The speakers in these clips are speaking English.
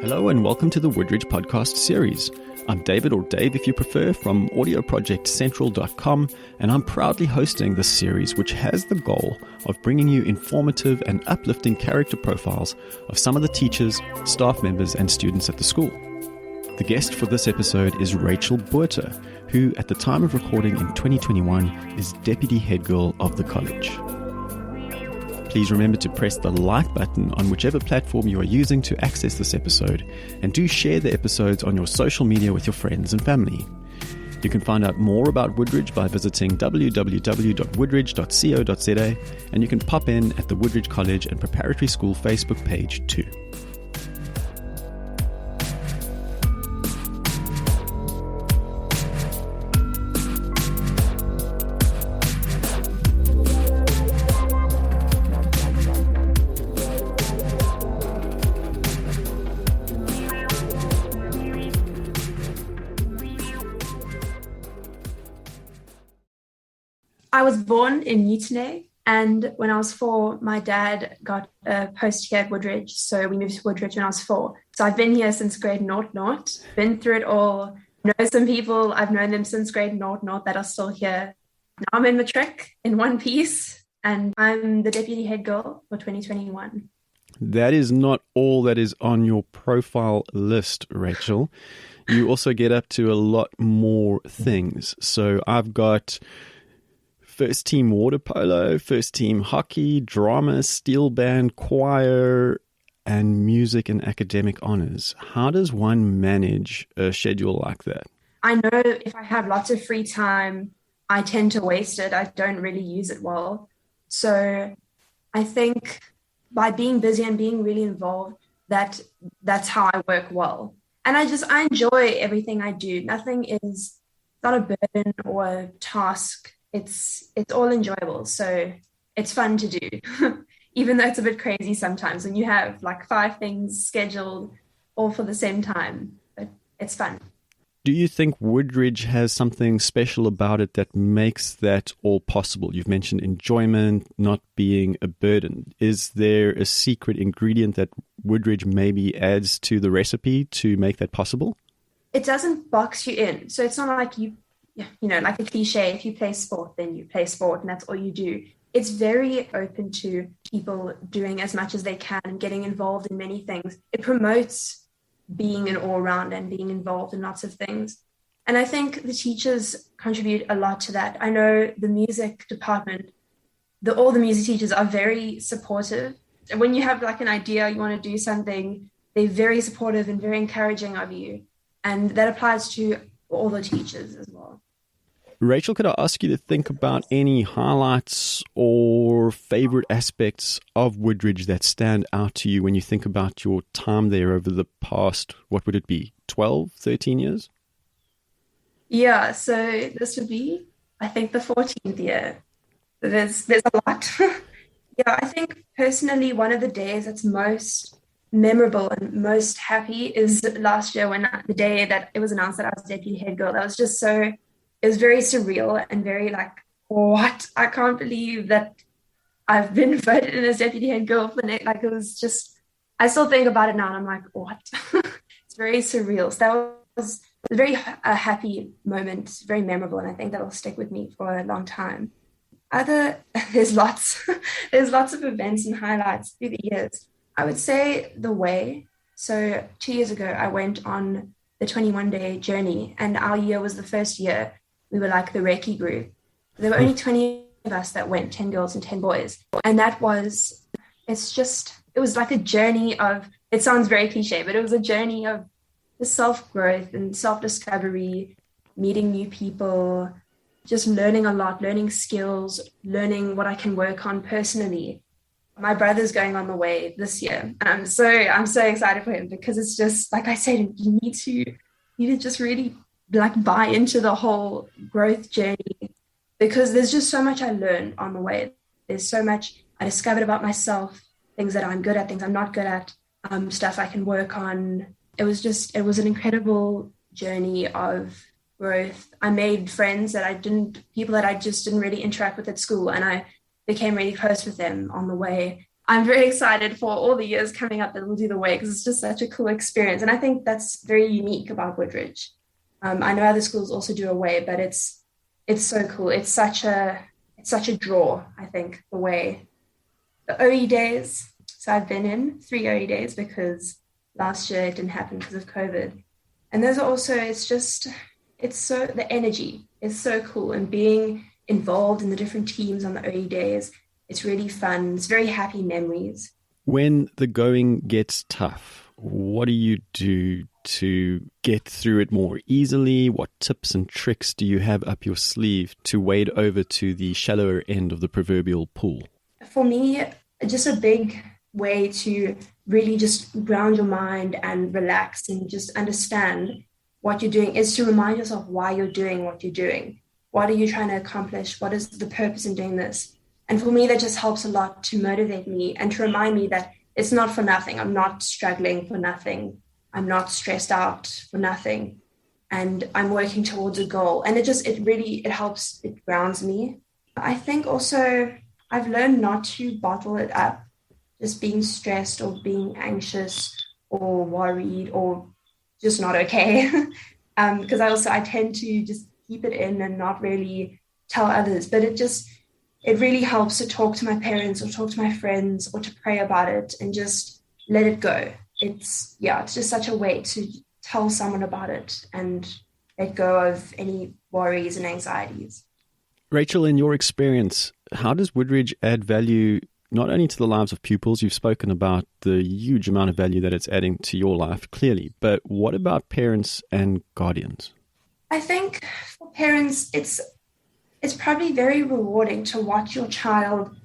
Hello and welcome to the Woodridge podcast series. I'm David, or Dave if you prefer, from audioprojectcentral.com, and I'm proudly hosting this series which has the goal of bringing you informative and uplifting character profiles of some of the teachers, staff members and students at the school. The guest for this episode is Rachel Botha, who at the time of recording in 2021 is Deputy Head Girl of the college. Please remember to press the like button on whichever platform you are using to access this episode, and do share the episodes on your social media with your friends and family. You can find out more about Woodridge by visiting www.woodridge.co.za, and you can pop in at the Woodridge College and Preparatory School Facebook page too. I was born in Newton, and when I was 4, my dad got a post here at Woodridge, so we moved to Woodridge when I was 4. So I've been here since grade 0, been through it all, know some people, I've known them since grade 0 that are still here. Now I'm in matric in one piece, and I'm the deputy head girl for 2021. That is not all that is on your profile list, Rachel. You also get up to a lot more things. So I've got first team water polo, first team hockey, drama, steel band, choir, and music and academic honors. How does one manage a schedule like that? I know if I have lots of free time, I tend to waste it. I don't really use it well. So I think by being busy and being really involved, that's how I work well. And I enjoy everything I do. Nothing is not a burden or a task. It's all enjoyable, so it's fun to do, even though it's a bit crazy sometimes when you have like 5 things scheduled all for the same time, but it's fun. Do you think Woodridge has something special about it that makes that all possible? You've mentioned enjoyment, not being a burden. Is there a secret ingredient that Woodridge maybe adds to the recipe to make that possible? It doesn't box you in, so it's not like like a cliche, if you play sport, then you play sport and that's all you do. It's very open to people doing as much as they can and getting involved in many things. It promotes being an all-round and being involved in lots of things. And I think the teachers contribute a lot to that. I know the music department, all the music teachers are very supportive. And when you have like an idea, you want to do something, they're very supportive and very encouraging of you. And that applies to all the teachers as well. Rachel, could I ask you to think about any highlights or favorite aspects of Woodridge that stand out to you when you think about your time there over the past, what would it be, 12, 13 years? Yeah, so this would be, I think, the 14th year. There's a lot. Yeah, I think personally one of the days that's most memorable and most happy is last year when the day that it was announced that I was deputy head girl. That was just it was very surreal and very like, what? I can't believe that I've been voted in as deputy head girl for it. Like, it was just, I still think about it now and I'm like, what? It's very surreal. So that was a very happy moment, very memorable, and I think that'll stick with me for a long time. There's lots of events and highlights through the years. I would say the way. So 2 years ago, I went on the 21-day journey, and our year was the first year. We were like the recce group. There were only 20 of us that went, 10 girls and 10 boys. And it was like a journey of, it sounds very cliche, but it was a journey of the self-growth and self-discovery, meeting new people, just learning a lot, learning skills, learning what I can work on personally. My brother's going on the way this year. I'm so excited for him, because it's just, like I said, you need to just really like buy into the whole growth journey, because there's just so much I learned on the way. There's so much I discovered about myself, things that I'm good at, things I'm not good at, stuff I can work on. It was an incredible journey of growth. I made friends people that I just didn't really interact with at school, and I became really close with them on the way. I'm very excited for all the years coming up that we'll do the way because it's just such a cool experience. And I think that's very unique about Woodridge. I know other schools also do away, but it's so cool. It's such a draw, I think, the way. The OE days. So I've been in 3 OE days because last year it didn't happen because of COVID. And those are also, the energy is so cool. And being involved in the different teams on the OE days, it's really fun. It's very happy memories. When the going gets tough, what do you do to get through it more easily? What tips and tricks do you have up your sleeve to wade over to the shallower end of the proverbial pool? For me, just a big way to really just ground your mind and relax and just understand what you're doing is to remind yourself why you're doing what you're doing. What are you trying to accomplish? What is the purpose in doing this? And for me, that just helps a lot to motivate me and to remind me that it's not for nothing. I'm not struggling for nothing. I'm not stressed out for nothing. And I'm working towards a goal. And it helps, it grounds me. I think also I've learned not to bottle it up, just being stressed or being anxious or worried or just not okay. Because I tend to just keep it in and not really tell others. But it really helps to talk to my parents or talk to my friends or to pray about it and just let it go. It's just such a way to tell someone about it and let go of any worries and anxieties. Rachel, in your experience, how does Woodridge add value not only to the lives of pupils? You've spoken about the huge amount of value that it's adding to your life, clearly, but what about parents and guardians? I think for parents, it's probably very rewarding to watch your child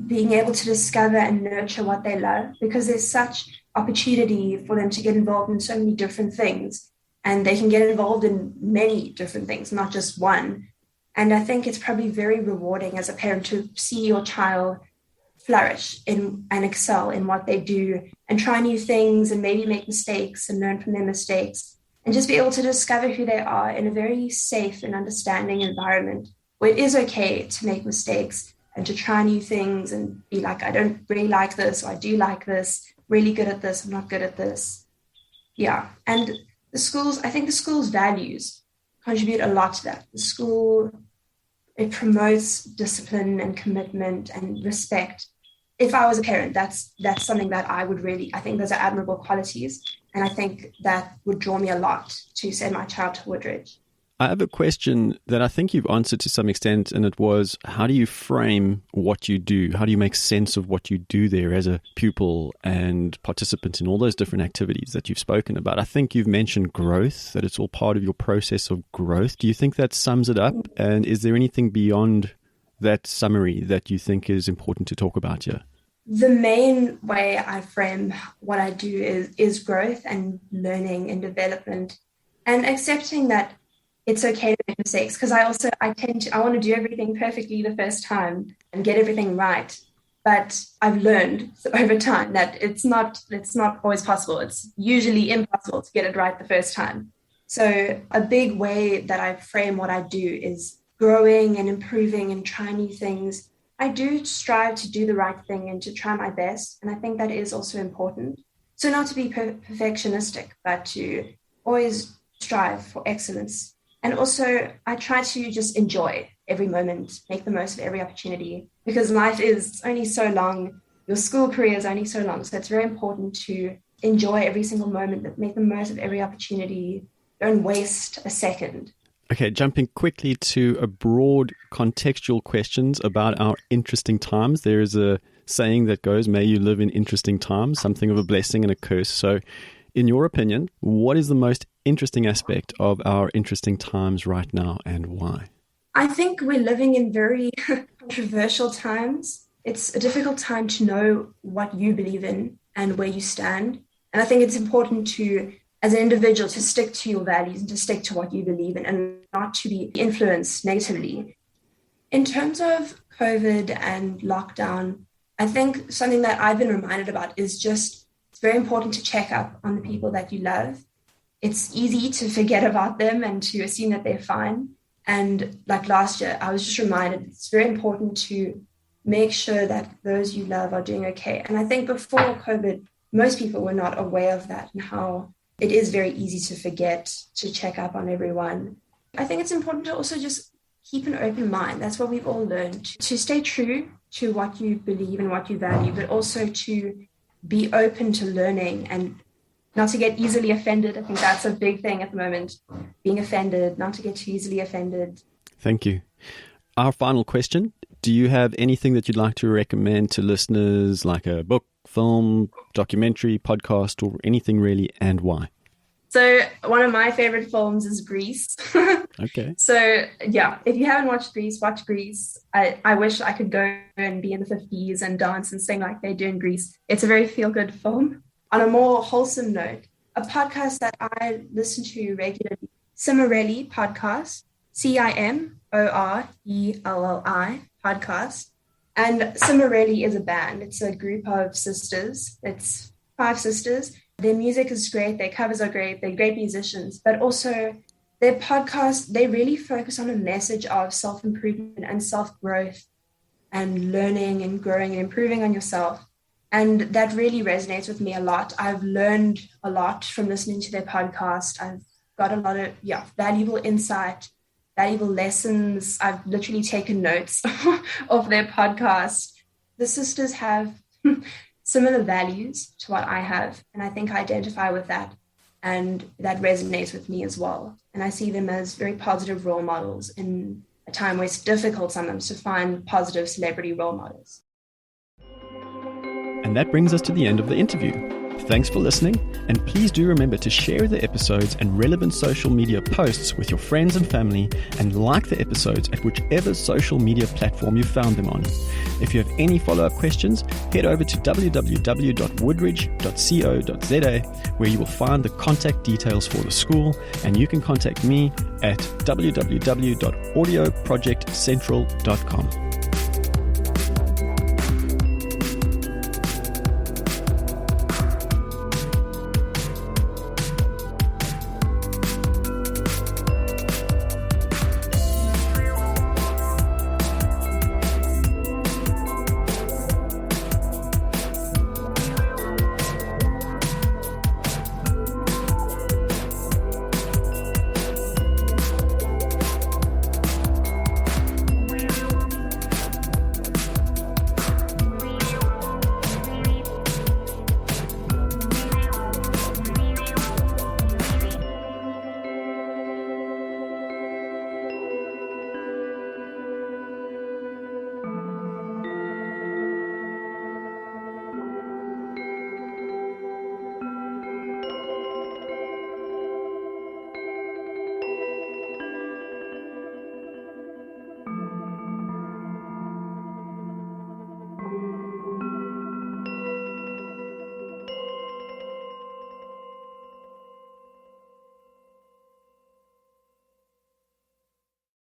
being able to discover and nurture what they love, because there's such opportunity for them to get involved in so many different things, and they can get involved in many different things, not just one. And I think it's probably very rewarding as a parent to see your child flourish and excel in what they do and try new things and maybe make mistakes and learn from their mistakes and just be able to discover who they are in a very safe and understanding environment where it is okay to make mistakes and to try new things and be like, I don't really like this, or I do like this, really good at this, I'm not good at this. Yeah. And I think the school's values contribute a lot to that. The school, it promotes discipline and commitment and respect. If I was a parent, that's something that I think those are admirable qualities. And I think that would draw me a lot to send my child to Woodridge. I have a question that I think you've answered to some extent, and it was, how do you frame what you do? How do you make sense of what you do there as a pupil and participant in all those different activities that you've spoken about? I think you've mentioned growth, that it's all part of your process of growth. Do you think that sums it up? And is there anything beyond that summary that you think is important to talk about here? The main way I frame what I do is growth and learning and development and accepting that it's okay to make mistakes, because I want to do everything perfectly the first time and get everything right. But I've learned over time that it's not always possible. It's usually impossible to get it right the first time. So a big way that I frame what I do is growing and improving and trying new things. I do strive to do the right thing and to try my best. And I think that is also important. So not to be perfectionistic, but to always strive for excellence. And also, I try to just enjoy every moment, make the most of every opportunity, because life is only so long. Your school career is only so long. So it's very important to enjoy every single moment, make the most of every opportunity. Don't waste a second. Okay, jumping quickly to a broad contextual questions about our interesting times. There is a saying that goes, may you live in interesting times, something of a blessing and a curse. So in your opinion, what is the most interesting aspect of our interesting times right now and why? I think we're living in very controversial times. It's a difficult time to know what you believe in and where you stand. And I think it's important to, as an individual, to stick to your values and to stick to what you believe in and not to be influenced negatively. In terms of COVID and lockdown, I think something that I've been reminded about is just it's very important to check up on the people that you love. It's easy to forget about them and to assume that they're fine. And like last year, I was just reminded it's very important to make sure that those you love are doing okay. And I think before COVID, most people were not aware of that and how it is very easy to forget to check up on everyone. I think it's important to also just keep an open mind. That's what we've all learned, to stay true to what you believe and what you value, but also to be open to learning and not to get easily offended. I think that's a big thing at the moment, being offended, not to get too easily offended. Thank you. Our final question. Do you have anything that you'd like to recommend to listeners, like a book, film, documentary, podcast, or anything really, and why? So one of my favorite films is Grease. Okay. So yeah, if you haven't watched Grease, watch Grease. I wish I could go and be in the 50s and dance and sing like they do in Grease. It's a very feel-good film. On a more wholesome note, a podcast that I listen to regularly, Cimorelli podcast, Cimorelli podcast. And Cimorelli is a band. It's a group of sisters. It's 5 sisters. Their music is great. Their covers are great. They're great musicians. But also their podcast, they really focus on a message of self-improvement and self-growth and learning and growing and improving on yourself. And that really resonates with me a lot. I've learned a lot from listening to their podcast. I've got a lot of valuable insight, valuable lessons. I've literally taken notes of their podcast. The sisters have similar values to what I have, and I think I identify with that, and that resonates with me as well. And I see them as very positive role models in a time where it's difficult sometimes to find positive celebrity role models. And that brings us to the end of the interview. Thanks for listening, and please do remember to share the episodes and relevant social media posts with your friends and family, and like the episodes at whichever social media platform you found them on. If you have any follow-up questions, head over to www.woodridge.co.za, where you will find the contact details for the school, and you can contact me at www.audioprojectcentral.com.